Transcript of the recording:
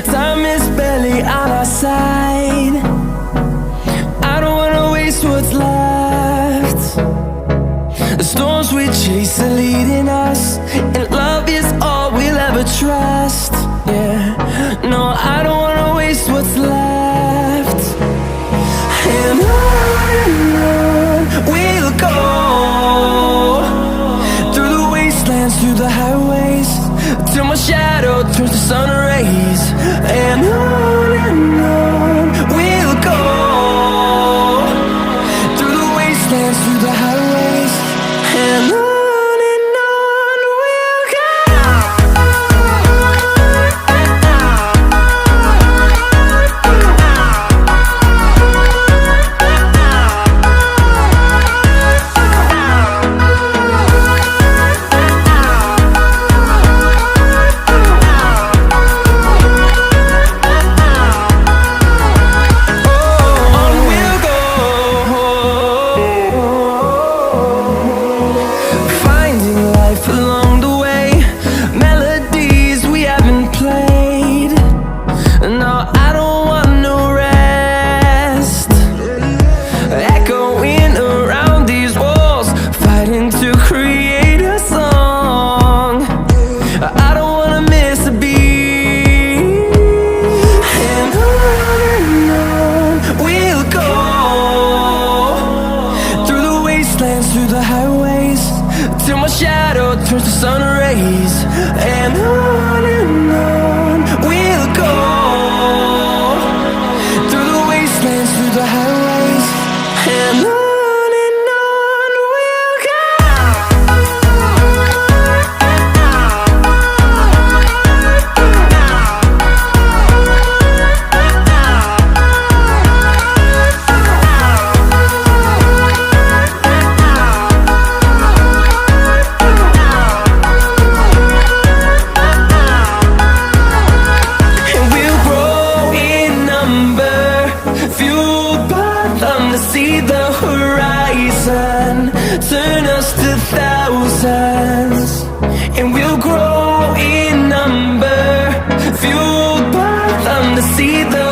Time is barely on our side. I don't wanna waste what's left. The storms we chase are leading us, and love is all we'll ever trust. Yeah, no, I don't wanna waste what's left. And on we'll go, through the wastelands, through the highways, till my shadow turns to sun rays. And on we'll go, through the wastelands, through the highways, and on we'll go. Through the highways, till my shadow turns to sun rays. And on we'll go, through the wastelands, through the highways, and on we'll go. See the horizon turn us to thousands, and we'll grow in number, fueled by them to see the